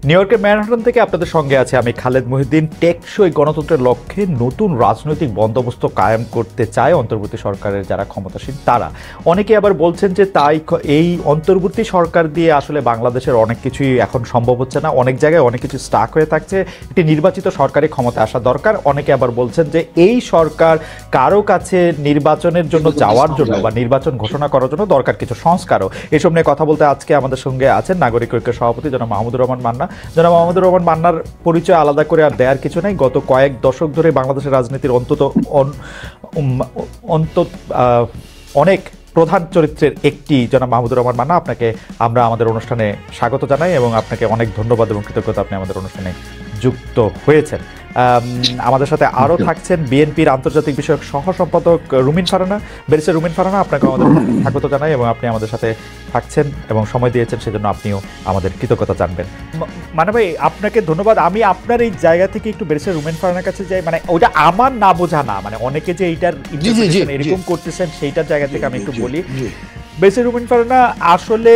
New ইয়র্কের Manhattan থেকে আপনাদের সঙ্গে আছে আমি খালেদ মহিউদ্দিন। টেকসই গণতন্ত্রের লক্ষ্যে নতুন রাজনৈতিক বন্দোবস্ত কায়েম করতে চায় অন্তর্বর্তী সরকারের যারা ক্ষমতাসীন তারা। অনেকে আবার বলছেন যে তাই এই অন্তর্বর্তী সরকার দিয়ে আসলে বাংলাদেশের অনেক কিছুই এখন সম্ভব হচ্ছে না, অনেক জায়গায় অনেক কিছু স্টাক হয়ে থাকছে, একটি নির্বাচিত সরকারি ক্ষমতা আসা দরকার। অনেকে আবার বলছেন যে এই সরকার কারো কাছে নির্বাচনের জন্য যাওয়ার জন্য বা নির্বাচন ঘোষণা করার জন্য দরকার কিছু সংস্কারও। এসব নিয়ে কথা বলতে আজকে আমাদের সঙ্গে আছেন নাগরিক ঐক্যের সভাপতি জনাব মাহমুদুর রহমান মান্না। জনাব মাহমুদুর রহমান মান্নার পরিচয় আলাদা করে আর দেওয়ার কিছু নেই। গত কয়েক দশক ধরে বাংলাদেশের রাজনীতির অনেক প্রধান চরিত্রের একটি জনাব মাহমুদুর রহমান মান্না, আপনাকে আমরা আমাদের অনুষ্ঠানে স্বাগত জানাই এবং আপনাকে অনেক ধন্যবাদ এবং কৃতজ্ঞতা আপনি আমাদের অনুষ্ঠানে যুক্ত হয়েছেন। আমাদের সাথে আরও থাকছেন বিএনপির আন্তর্জাতিক বিষয়ক সহ সম্পাদক রুমিন ফারহানা, ব্যারিস্টার রুমিন ফারহানা, আপনাকে আমাদের স্বাগত জানাই এবং আপনি আমাদের সাথে থাকছেন এবং সময় দিয়েছেন সেজন্য আপনিও আমাদের কৃতজ্ঞতা জানবেন। মানে ভাই আপনাকে ধন্যবাদ। আমি আপনার এই জায়গা থেকে একটু ব্যারিস্টার রুমিন ফারহানার কাছে যাই, মানে ওটা আমার না বোঝা না, মানে অনেকে যে এইটার এরকম করতেছেন সেইটার জায়গা থেকে আমি একটু বলি। ব্যারিস্টার রুমিন ফারহানা, আসলে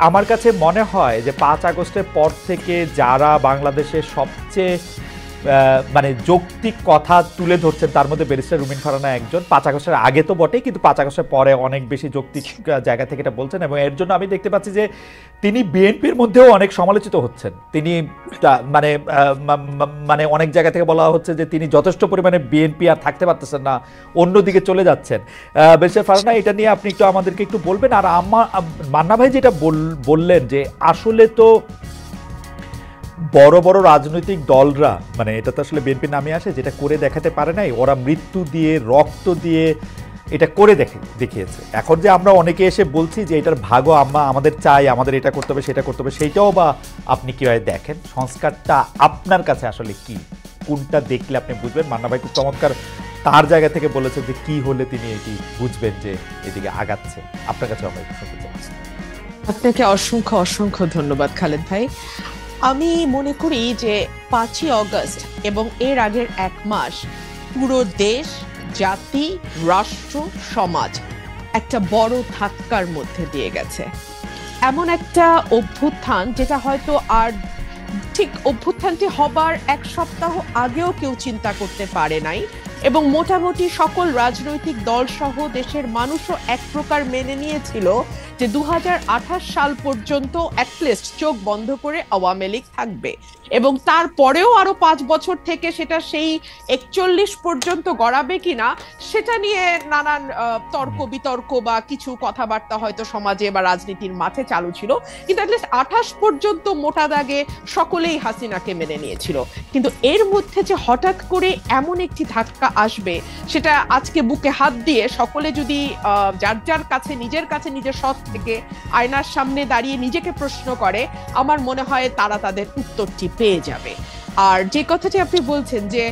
আমার কাছে মনে হয় যে 5 আগস্টের পর থেকে যারা বাংলাদেশের সবচেয়ে মানে যৌক্তিক কথা তুলে ধরছেন তার মধ্যে ব্যারিস্টার রুমিন ফারহানা একজন। 5 আগস্টের আগে তো বটেই, কিন্তু 5 আগস্টের পরে অনেক বেশি যৌক্তিক জায়গা থেকে এটা বলছেন এবং এর জন্য আমি দেখতে পাচ্ছি যে তিনি বিএনপির মধ্যেও অনেক সমালোচিত হচ্ছেন। তিনি মানে মানে অনেক জায়গা থেকে বলা হচ্ছে যে তিনি যথেষ্ট পরিমাণে বিএনপি আর থাকতে পারতেছেন না, অন্যদিকে চলে যাচ্ছেন। ব্যারিস্টার ফারহানা, এটা নিয়ে আপনি একটু আমাদেরকে একটু বলবেন। আর মান্না ভাই যেটা বললেন যে আসলে তো বড় বড় রাজনৈতিক দলরা, মানে এটা তো আসলে বিএনপির নামে আসে, যেটা করে দেখাতে পারে নাই, ওরা মৃত্যু দিয়ে রক্ত দিয়ে এটা করে দেখিয়েছে। এখন যে আমরা অনেকে এসে বলছি যে এটার ভাগও আমাদের চাই, আমাদের এটা করতে হবে সেটা করতে হবে, সেইটাও বা আপনি কীভাবে দেখেন? সংস্কারটা আপনার কাছে আসলে কি, কোনটা দেখলে আপনি বুঝবেন? মান্না ভাই খুব চমৎকার তার জায়গা থেকে বলেছেন যে কি হলে তিনি এটি বুঝবেন যে এদিকে আগাচ্ছে। আপনার কাছে আমরা একটু শুনতে চাচ্ছি। আপনাকে অসংখ্য অসংখ্য ধন্যবাদ খালেদ ভাই। আমি মনে করি যে 5ই অগস্ট এবং এর আগের 1 মাস পুরো দেশ, জাতি, রাষ্ট্র, সমাজ একটা বড় ধাক্কার মধ্যে দিয়ে গেছে। এমন একটা অভ্যুত্থান যেটা হয়তো আর ঠিক অভ্যুত্থানটি হবার 1 সপ্তাহ আগেও কেউ চিন্তা করতে পারে নাই এবং মোটামুটি সকল রাজনৈতিক দল সহ দেশের মানুষও এক প্রকার মেনে নিয়েছিল যে 2028 সাল পর্যন্ত অ্যাটলিস্ট চোখ বন্ধ করে আওয়ামী লীগ থাকবে এবং তারপরেও আরো 5 বছর থেকে সেটা সেই 41 পর্যন্ত গড়াবে কিনা সেটা নিয়ে নানান তর্ক বিতর্ক বা কিছু কথাবার্তা হয়তো সমাজে বা রাজনীতির মাঠে চালু ছিল, কিন্তু অ্যাটলিস্ট 28 পর্যন্ত মোটা দাগে সকলেই হাসিনাকে মেনে নিয়েছিল। কিন্তু এর মধ্যে যে হঠাৎ করে এমন একটি ধাক্কা আসবে, সেটা আজকে বুকে হাত দিয়ে সকলে যদি যার যার কাছে নিজের সৎ থেকে আয়নার সামনে দাঁড়িয়ে নিজেকে প্রশ্ন করে, আমার মনে হয় তারা তাদের উত্তরটি পেয়ে যাবে। আর যে কথাটি আপনি বলছেন যে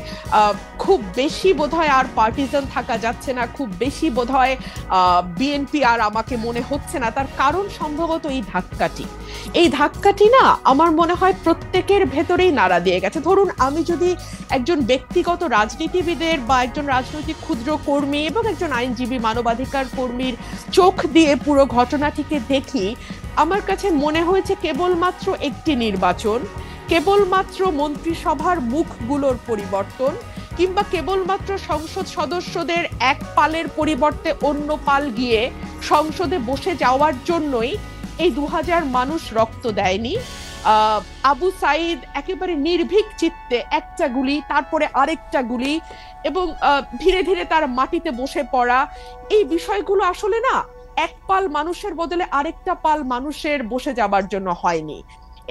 খুব বেশি বোধহয় আর পার্টিজান থাকা যাচ্ছে না, খুব বেশি বোধহয় বিএনপি আর আমাকে মনে হচ্ছে না, তার কারণ সম্ভবত এই ধাক্কাটি না আমার মনে হয় প্রত্যেকের ভেতরেই নাড়া দিয়ে গেছে। ধরুন আমি যদি একজন ব্যক্তিগত রাজনীতিবিদের বা একজন রাজনৈতিক ক্ষুদ্র কর্মী এবং একজন আইনজীবী মানবাধিকার কর্মীর চোখ দিয়ে পুরো ঘটনাটিকে দেখি, আমার কাছে মনে হয়েছে কেবলমাত্র একটি নির্বাচন, কেবলমাত্র মন্ত্রিসভার মুখগুলোর পরিবর্তন কিংবা কেবলমাত্র সংসদ সদস্যদের এক পালের পরিবর্তে অন্য পাল গিয়ে সংসদে বসে যাওয়ার জন্যই এই 2000 মানুষ রক্ত দেয়নি। আবু সাইদ একেবারে নির্ভীক চিত্তে একটা গুলি, তারপরে আরেকটা গুলি এবং ধীরে ধীরে তার মাটিতে বসে পড়া, এই বিষয়গুলো আসলে না এক পাল মানুষের বদলে আরেকটা পাল মানুষের বসে যাবার জন্য হয়নি।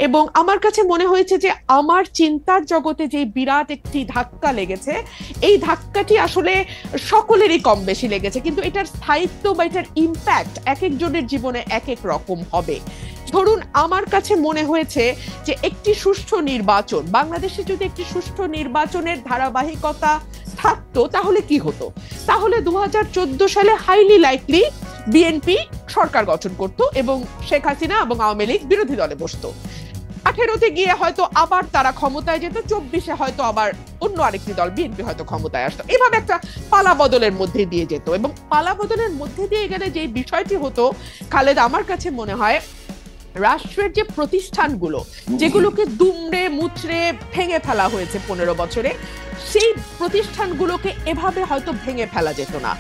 এবং আমার কাছে মনে হয়েছে যে আমার চিন্তার জগতে যে বিরাট একটি ধাক্কা লেগেছে, এই ধাক্কাটি আসলে সকলেরই কম বেশি লেগেছে, কিন্তু এটার স্থায়িত্ব বা এটার ইম্প্যাক্ট এক একজনের জীবনে এক এক রকম হবে। ধরুন আমার কাছে মনে হয়েছে যে একটি সুষ্ঠু নির্বাচন, বাংলাদেশে যদি একটি সুষ্ঠু নির্বাচনের ধারাবাহিকতা থাকতো তাহলে কি হতো? তাহলে 2014 সালে হাইলি লাইকলি বিএনপি সরকার গঠন করত এবং শেখ হাসিনা এবং আওয়ামী লীগ বিরোধী দলে বসতো। 18-তে গিয়ে হয়তো আবার তারা ক্ষমতায় যেত, 24-এ হয়তো আবার অন্য আরেকটি দল বিএনপি হয়তো ক্ষমতায় আসতো। এভাবে একটা পালা বদলের মধ্যে দিয়ে যেত এবং পালা বদলের মধ্যে দিয়ে গেলে যে বিষয়টি হতো খালেদ, আমার কাছে মনে হয় রাষ্ট্রের যে প্রতিষ্ঠানগুলো যেগুলোকে দুমড়ে মুচড়ে ভেঙে ফেলা হয়েছে 15 বছরে, সেই প্রতিষ্ঠানগুলোকে এভাবে হয়তো ভেঙে ফেলা যেত না।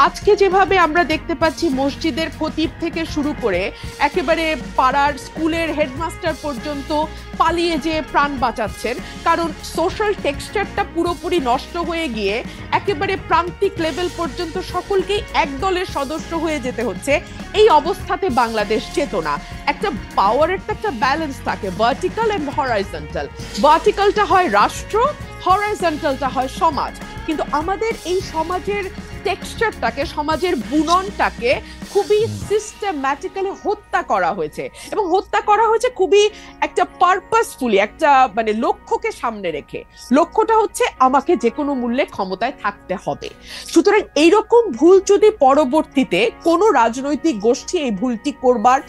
আজকে যেভাবে আমরা দেখতে পাচ্ছি মসজিদের খতিব থেকে শুরু করে একেবারে পাড়ার স্কুলের হেডমাস্টার পর্যন্ত পালিয়ে যে প্রাণ বাঁচাচ্ছেন, কারণ সোশ্যাল টেক্সচারটা পুরোপুরি নষ্ট হয়ে গিয়ে একেবারে প্রান্তিক লেভেল পর্যন্ত সকলকেই এক দলের সদস্য হয়ে যেতে হচ্ছে। এই অবস্থাতে বাংলাদেশ চেতনা, একটা পাওয়ারের তো একটা ব্যালেন্স থাকে, ভার্টিক্যাল এন্ড হরাইজন্টাল। ভার্টিক্যালটা হয় রাষ্ট্র, হরাইজন্টালটা হয় সমাজ। কিন্তু আমাদের এই সমাজের টেক্সচারটাকে, সমাজের বুননটাকে খুবই সিস্টেম্যাটিক্যালি হত্যা করা হয়েছে, এবং হত্যা করা হয়েছে খুবই একটা পারপাসফুলি, একটা মানে লক্ষ্যকে সামনে রেখে। লক্ষ্যটা হচ্ছে আমাকে যে কোনো মূল্যে ক্ষমতায় থাকতে হবে। সুতরাং এইরকম ভুল যদি পরবর্তীতে কোনো রাজনৈতিক গোষ্ঠী এই ভুলটি করবার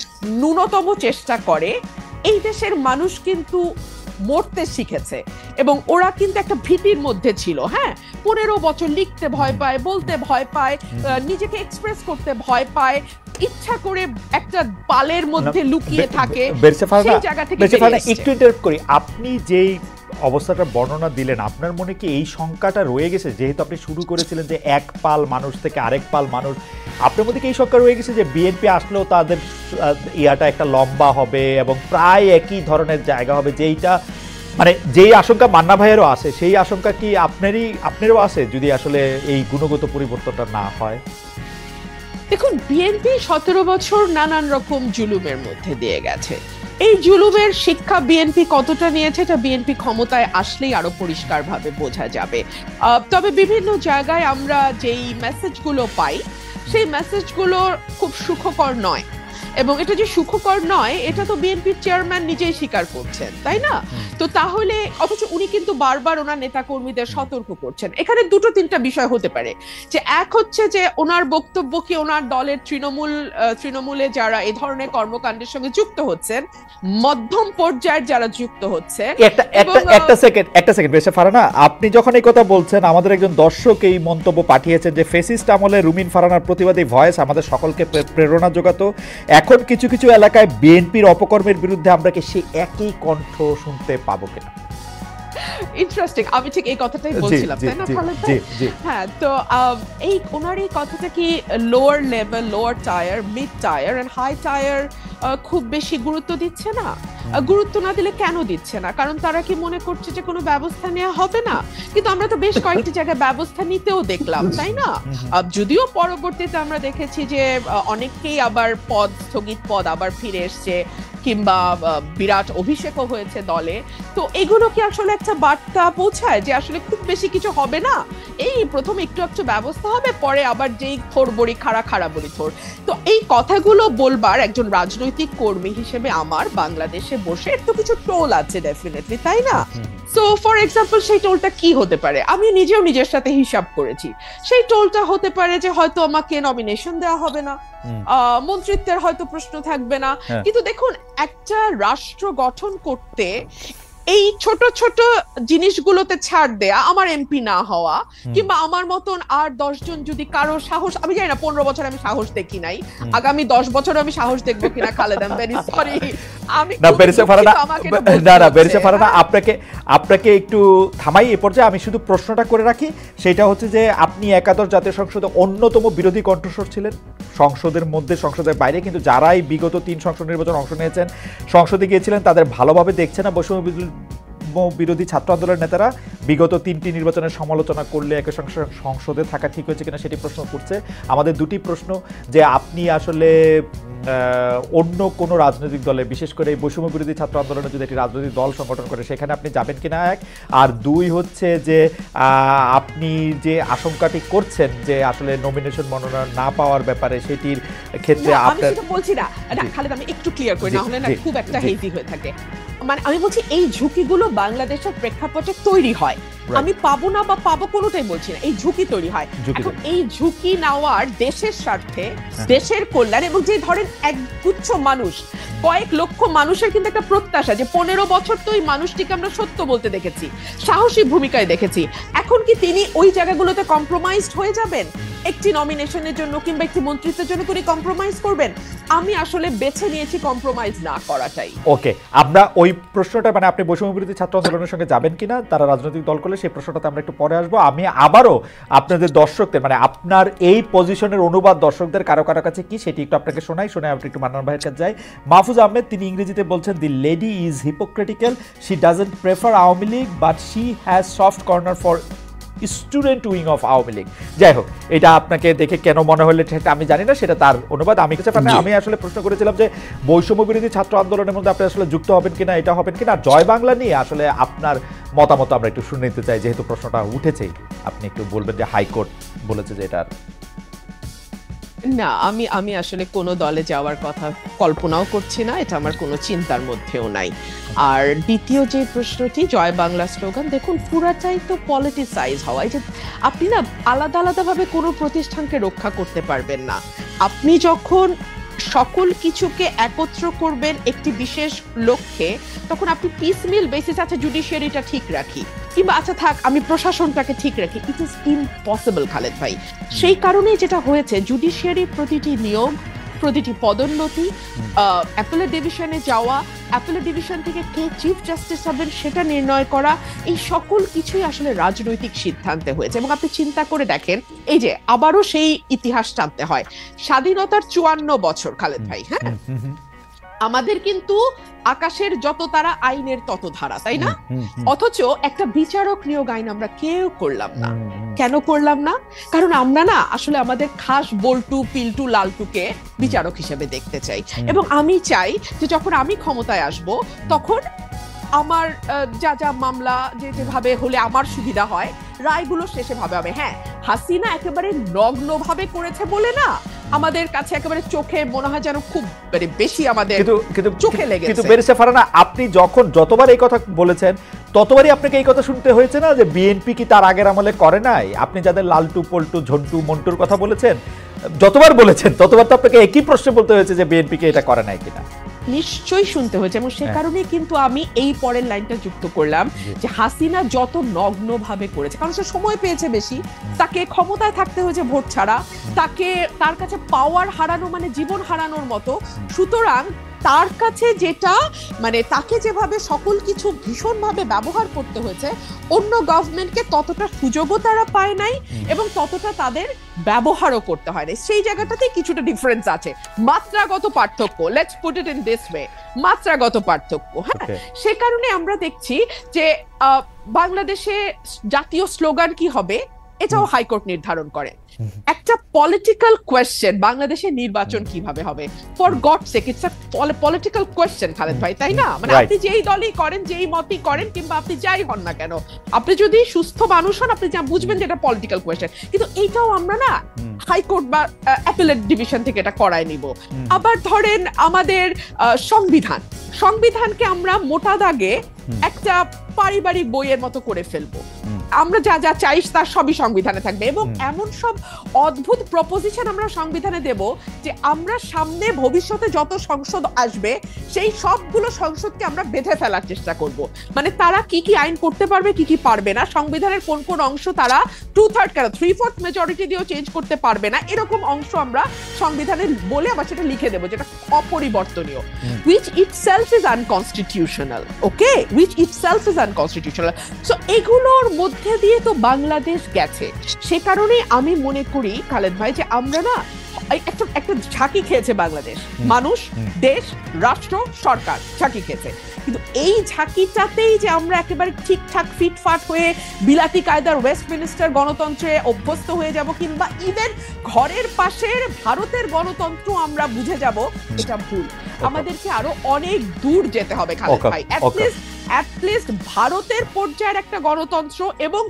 ন্যূনতম চেষ্টা করে, এই দেশের মানুষ কিন্তু মরতে শিখেছে, এবং ওরা কিন্তু একটা ভীতির মধ্যে ছিল। হ্যাঁ, 15 বছর লিখতে ভয় পায়, বলতে ভয় পায়, নিজেকে এক্সপ্রেস করতে ভয় পায়, ইচ্ছা করে একটা পালের মধ্যে লুকিয়ে থাকে। সেই জায়গা থেকে একটু ইন্টারাপ্ট করি, আপনি যেই অবস্থাটা বর্ণনা দিলেন, আপনার মনে কি এই শঙ্কাটা রয়ে গেছে, যেহেতু আপনি শুরু করেছিলেন যে এক পাল মানুষ থেকে আরেক পাল মানুষ, আপনার মধ্যে কি এই শঙ্কা রয়ে গেছে যে বিএনপি আসলেও তাদের ইয়াটা একটা লম্বা হবে এবং প্রায় একই ধরনের জায়গা হবে, যেইটা মানে যেই আশঙ্কা মান্না ভাইয়েরও আছে, সেই আশঙ্কা কি আপনারও আছে যদি আসলে এই গুণগত পরিবর্তনটা না হয়? দেখুন, বিএনপি 17 বছর নানান রকম জুলুমের মধ্যে দিয়ে গেছে। এই জুলুমের শিক্ষা বিএনপি কতটা নিয়েছে এটা বিএনপি ক্ষমতায় আসলেই আরো পরিষ্কারভাবে বোঝা যাবে। তবে বিভিন্ন জায়গায় আমরা যেই মেসেজগুলো পাই, সেই মেসেজগুলো খুব সুখকর নয়, এবং এটা যে সুখকর নয় এটা তো বিএনপির চেয়ারম্যান নিজেই স্বীকার করছেন, তাই না? তো তাহলে অথচ উনি কিন্তু বারবার ওনার নেতা কর্মীদের সতর্ক করছেন। এখানে দুটো তিনটা বিষয় হতে পারে, যে এক হচ্ছে যে ওনার বক্তব্য কি ওনার দলের তৃণমূলে যারা এই ধরনের কর্মকাণ্ডের সঙ্গে যুক্ত হচ্ছেন, মধ্যম পর্যায়ের যারা যুক্ত হচ্ছে। একটা সেকেন্ড বেশি ফারানা, আপনি যখন এই কথা বলছেন, আমাদের একজন দর্শক এই মন্তব্য পাঠিয়েছেন যে ফেসিস্ট আমলে রুমিন ফারানার প্রতিবাদী ভয়েস আমাদের সকলকে প্রেরণা যোগাতো, এখন কিছু কিছু এলাকায় বিএনপির অপকর্মের বিরুদ্ধে আমরা কি সেই একই কণ্ঠ শুনতে পাবো কিনা? ইন্টারেস্টিং, আমি ঠিক এই কথাটাই বলছিলাম, তাই না খালেদ ভাই? হ্যাঁ, তো এই ওনার এই কথাটা কি lower level, lower tier, mid tier and high tier খুব বেশি গুরুত্ব দিচ্ছে না? গুরুত্ব না দিলে কেন দিচ্ছে না? কারণ তারা কি মনে করছে যে কোনো ব্যবস্থা নেওয়া হবে না? কিন্তু আমরা তো বেশ কয়েকটি জায়গায় ব্যবস্থা নিতেও দেখলাম, তাই না? যদিও পরবর্তীতে আমরা দেখেছি যে অনেককেই আবার স্থগিত পদ আবার ফিরে এসছে, কিংবা বিরাট অভিষেকও হয়েছে দলে। তো এগুলো কি আসলে একটা বার্তা পৌঁছায় যে আসলে খুব বেশি কিছু হবে না, এই প্রথম একটু একটু ব্যবস্থা হবে, পরে আবার যেই থোর বড়ি খাড়া বড়ি থোর? তো এই কথাগুলো বলবার একজন রাজনৈতিক কর্মী হিসেবে আমার বাংলাদেশে বসে একটু কিছু টোল আছে ডেফিনেটলি, তাই না? সো ফর এক্সাম্পল, সেই টোলটা কি হতে পারে? আমি নিজেও নিজের সাথে হিসাব করেছি। সেই টোলটা হতে পারে যে হয়তো আমাকে নমিনেশন দেওয়া হবে না, মন্ত্রিত্বের হয়তো প্রশ্ন থাকবে না। কিন্তু দেখুন, একটা রাষ্ট্র গঠন করতে এই ছোট ছোট জিনিসগুলোতে ছাড় দেয়া, আমার এমপি না হওয়া, কিংবা আমার মতন আর 10 জন যদি কারো সাহস, আমি জানি না 15 বছর আমি সাহস দেখি নাই, আগামী 10 বছর আমি সাহস দেখবো কিনা Khaled, I am very sorry. আমি বেরিসা ফারানা, আপনাকে একটু থামাই এই পর্যায়ে। আমি শুধু প্রশ্নটা করে রাখি, সেটা হচ্ছে যে আপনি একাদশ জাতীয় সংসদে অন্যতম বিরোধী কণ্ঠস্বর ছিলেন, সংসদের মধ্যে সংসদের বাইরে, কিন্তু যারাই বিগত 3 সংসদ নির্বাচন অংশ নিয়েছেন, সংসদে গিয়েছিলেন, তাদের ভালোভাবে দেখছে না বৈষম্য বিরোধী ছাত্র আন্দোলনের নেতারা বিগত 3টি নির্বাচনের সমালোচনা করলে একই সংসদে থাকা ঠিক হয়েছে কিনা সেটি প্রশ্ন করছে। আমাদের দুটি প্রশ্ন, যে আপনি আসলে অন্য কোনো রাজনৈতিক দলে, বিশেষ করে এই বৈষম্য বিরোধী ছাত্র আন্দোলনে যদি একটি রাজনৈতিক দল সংগঠন করে সেখানে আপনি যাবেন কিনা, এক। আর দুই হচ্ছে যে আপনি যে আশঙ্কাটি করছেন যে আসলে নমিনেশন মনোনয়ন না পাওয়ার ব্যাপারে, সেটির ক্ষেত্রে আপনার বলছি না খালেদ, আমি একটু ক্লিয়ার করি, না হলে না খুব একটা হেজি হয়ে থাকে। মানে আমি বলছি এই ঝুঁকিগুলো বাংলাদেশের প্রেক্ষাপটে তৈরি হয়, আমি পাবো না বা পাবো কোনোটাই বলছি না, এই ঝুঁকি তৈরি হয়। এখন এই ঝুঁকি নেওয়ার দেশের স্বার্থে, দেশের কল্যাণ, এবং যে ধরেন একগুচ্ছ মানুষ কয়েক লক্ষ মানুষের কিন্তু একটা প্রত্যাশা যে 15 বছর তো ওই মানুষটিকে আমরা সত্য বলতে দেখেছি, সাহসী ভূমিকায় দেখেছি। এখন কি তিনি ওই জায়গাগুলোতে কম্প্রোমাইজড হয়ে যাবেন? একটি নমিনেশনের জন্য কিংবা একটি মন্ত্রিত্বের জন্য তিনি কম্প্রোমাইজ করবেন? আমি আসলে বেছে নিয়েছি কম্প্রোমাইজ না করাটাই। ওকে, আমরা ওই প্রশ্নটা মানে আপনি বৈষম্য বিরোধী ছাত্র আন্দোলনের সঙ্গে যাবেন কিনা তারা রাজনৈতিক দল করলে সেই প্রশ্নটাতে আমরা একটু পরে আসবো। আমি আবারও আপনাদের দর্শকদের মানে আপনার এই পজিশনের অনুবাদ দর্শকদের কারো কারো কাছে কি সেটি একটু আপনাকে শোনাই, শুনে আপনি একটু মান্নান ভাইয়ের কাছে যাই। মাহফুজ আহমেদ তিনি ইংরেজিতে বলছেন, the lady is hypocritical, she doesn't prefer Awami League but she has soft corner for student wing of Awami League. যাই হোক, এটা আপনাকে দেখে কেন মনে হলে সেটা আমি জানি না, সেটা তার অনুবাদ। আমি কাছে আমি আসলে প্রশ্ন করেছিলাম যে বৈষম্য বিরোধী ছাত্র আন্দোলনের মধ্যে আপনি আসলে যুক্ত হবেন কিনা, এটা হবেন কিনা। জয় বাংলা নিয়ে আসলে আপনার মতামত আমরা একটু শুনে নিতে চাই, যেহেতু প্রশ্নটা উঠেছেই। আপনি একটু বলবেন যে হাইকোর্ট বলেছে যে এটার না, আমি আসলে কোনো দলে যাওয়ার কথা কল্পনাও করছি না, এটা আমার কোনো চিন্তার মধ্যেও নাই। আর দ্বিতীয় যে প্রশ্নটি, জয় বাংলা স্লোগান, দেখুন পুরাটাই তো পলিটিসাইজ হওয়া। এই যে আপনি না আলাদা আলাদাভাবে কোনো প্রতিষ্ঠানকে রক্ষা করতে পারবেন না। আপনি যখন সকল কিছুকে একত্র করবেন একটি বিশেষ লক্ষ্যে, তখন আপনি পিসমিল বেসিস আছে জুডিশিয়ারিটা ঠিক রাখি কিংবা আচ্ছা থাক আমি প্রশাসনটাকে ঠিক রাখি, ইট ইজ ইম্পসিবল খালেদ ভাই। সেই কারণেই যেটা হয়েছে, জুডিশিয়ারির প্রতিটি নিয়োগ, প্রতিটি পদোন্নতি, অ্যাপেলেট ডিভিশনে যাওয়া, অ্যাপেলেট ডিভিশন থেকে কে চিফ জাস্টিস হবেন সেটা নির্ণয় করা, এই সকল কিছুই আসলে রাজনৈতিক সিদ্ধান্তে হয়েছে। এবং আপনি চিন্তা করে দেখেন, এই যে আবারও সেই ইতিহাস টানতে হয়, স্বাধীনতার 54 বছর খালেদ ভাই, হ্যাঁ, আমাদের কিন্তু আকাশের যত তারা আইনের তত ধারা, তাই না? অথচ একটা বিচারক নিয়োগ আইন আমরা কেউ করলাম না। কেন করলাম না? কারণ আমরা না আসলে আমাদের খাস বল্টু পিল্টু লালটুকে বিচারক হিসেবে দেখতে চাই। এবং আমি চাই যে যখন আমি ক্ষমতায় আসব তখন আমার যা যা মামলা যেভাবে হলে আমার সুবিধা হয়, রায়গুলো শেষে ভাবে হবে। হ্যাঁ, হাসিনা একেবারে নগ্ন ভাবে করেছে বলে না আমাদের কাছে একেবারে চোখে মনে হয় যেন খুব বেশি আমাদের চোখে লেগেছে। কিন্তু ব্যারিস্টার ফারহানা, আপনি যতবার এই কথা বলেছেন ততবারই আপনাকে এই কথা শুনতে হয়েছে না যে বিএনপি কি তার আগের আমলে করে নাই? আপনি যাদের লালটু পল্টু ঝন্টু মন্টুর কথা বলেছেন, যতবার বলেছেন ততবার তো আপনাকে একই প্রশ্ন বলতে হয়েছে যে বিএনপি কে এটা করে নাই কিনা। নিশ্চয়ই শুনতে হয়েছে, এবং সে কারণে কিন্তু আমি এই পরের লাইনটা যুক্ত করলাম যে হাসিনা যত নগ্ন ভাবে করেছে, কারণ সে সময় পেয়েছে বেশি, তাকে ক্ষমতায় থাকতে হয়েছে ভোট ছাড়া, তার কাছে পাওয়ার হারানো মানে জীবন হারানোর মতো। সুতরাং তার কাছে যেটা মানে তাকে যেভাবে সকল কিছু ভীষণভাবে ব্যবহার করতে হয়েছে, অন্য গভর্নমেন্টকে ততটা সুযোগও তারা পায় নাই এবং ততটা তাদের ব্যবহারও করতে হয় না। সেই জায়গাটাতে কিছুটা ডিফারেন্স আছে, মাত্রাগত পার্থক্য, let's put it in this way, মাত্রাগত পার্থক্য। হ্যাঁ, সে কারণে আমরা দেখছি যে বাংলাদেশে জাতীয় স্লোগান কি হবে এটাও হাইকোর্ট নির্ধারণ করে। একটা পলিটিক্যাল কোয়েশ্চেন, বাংলাদেশের নির্বাচন কিভাবে হবে, for God sake it's a political question Khaled ভাই, তাই না? মানে আপনি যেই দলই করেন, যেই মতই করেন, কিংবা আপনি যাই হন না কেন, আপনি যদি সুস্থ মানুষ হন আপনি যা বুঝবেন যে এটা পলিটিক্যাল কোয়েশ্চেন। কিন্তু এইটাও আমরা না হাইকোর্ট বা অ্যাপেলেট ডিভিশন থেকে এটা করায় নিব। আবার ধরেন আমাদের সংবিধানকে আমরা মোটা দাগে একটা পারিবারিক বইয়ের মতো করে ফেলবো, আমরা যা যা চাই তার সবই সংবিধানে থাকবে। এবং এমন সব অদ্ভুত প্রপোজিশন আমরা সংবিধানে দেব যে আমরা সামনে ভবিষ্যতে যত সংসদ আসবে সেই সবগুলো সংসদকে আমরা বেঁধে ফেলার চেষ্টা করব। মানে তারা কি কি আইন করতে পারবে, কি কি পারবে না, সংবিধানের কোন কোন অংশ তারা 2/3 কেন 3/4 মেজরিটি দিয়েও চেঞ্জ করতে পারবে না, এরকম অংশ আমরা সংবিধানে বলে আবার সেটা লিখে দেবো যেটা অপরিবর্তনীয়, which itself is unconstitutional, okay, which itself is unconstitutional. So এগুলোর মধ্যে দিয়ে তো বাংলাদেশ গেছে। সে কারণে আমি মনে করি খালেদ ভাই যে আমরা না একটা ঝাঁকি খেয়েছে বাংলাদেশ, মানুষ, দেশ, রাষ্ট্র, সরকার ঝাঁকি খেয়েছে। কিন্তু এই ঝাঁকিটাতেই যে আমরা একেবারে ঠিকঠাক ফিটফাট হয়ে বিলাতি কায়দার ওয়েস্টমিনিস্টার গণতন্ত্রে অভ্যস্ত হয়ে যাব, কিংবা ইভেন ঘরের পাশের ভারতের গণতন্ত্র আমরা বুঝে যাব, এটা ভুল। আমাদেরকে আরো অনেক দূর যেতে হবে খালেদ ভাই, অ্যাটলিস্ট ভারতের পর্যায়ের একটা গণতন্ত্র এবং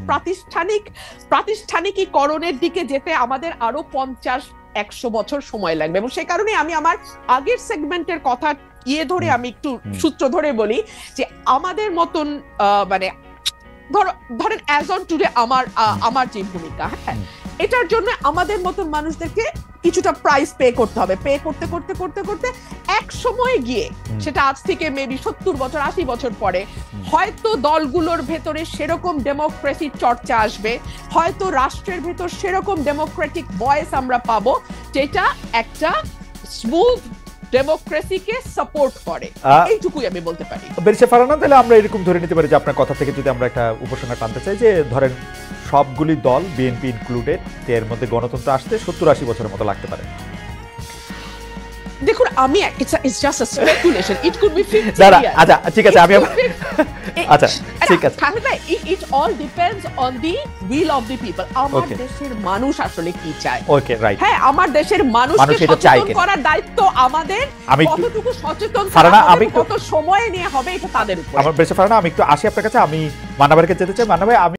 প্রাতিষ্ঠানিকীকরণের দিকে যেতে আমাদের আরো 50-100 বছর সময় লাগবে। এবং সেই কারণে আমি আমার আগের সেগমেন্টের কথা ধরে আমি একটু সূত্র ধরে বলি যে আমাদের মতন মানে ধরেন অ্যাজ অন টুডে আমার যে ভূমিকা, হ্যাঁ, এটার জন্য আমাদের মতন মানুষদেরকে কিছুটা প্রাইস পে করতে হবে, পে করতে করতে করতে করতে এক সময় গিয়ে, সেটা আজ থেকে মেবি 70 বছর 80 বছর পরে, হয়তো দলগুলোর ভেতরে সেরকম ডেমোক্রেসির চর্চা আসবে, হয়তো রাষ্ট্রের ভেতর সেরকম ডেমোক্রেটিক ভয়েস আমরা পাবো যেটা একটা স্মুথ ডেমোক্রেসিকে সাপোর্ট করে। এইটুকুই আমি বলতে পারি। বেরিসা ফারহানা, তাহলে আমরা এরকম ধরে নিতে পারি যে আপনার কথা থেকে যদি আমরা একটা উপসংহার টানতে চাই যে ধরেন সবগুলি দল, বিএনপি ইনক্লুডেড, এর মধ্যে গণতন্ত্র আসতে 70-80 বছরের মতো লাগতে পারে। দেখুন, আমি it's just a speculation, it could be 50 দাঁড়া, years, আচ্ছা ঠিক আছে, আমি আচ্ছা ঠিক আছে, খালেদ ভাই, it all depends on the will of the people. আমার Okay. দেশের মানুষ আসলে কি চায়। ওকে, রাইট। হ্যাঁ, আমার দেশের মানুষকে মানুষ এটা চায় সচেতন কিনা? করার দায়িত্ব আমাদের। আমি একটু- কতটুকু সচেতন ফারহানা, করা হবে, আমি একটু- কত সময় নিয়ে হবে, এটা তাদের উপর। আমার বেরিসা ফারহানা, আমি একটু আসি আপনার কাছে। আমি মান্না ভাইকে যেতে চাই। মান্না ভাই, আমি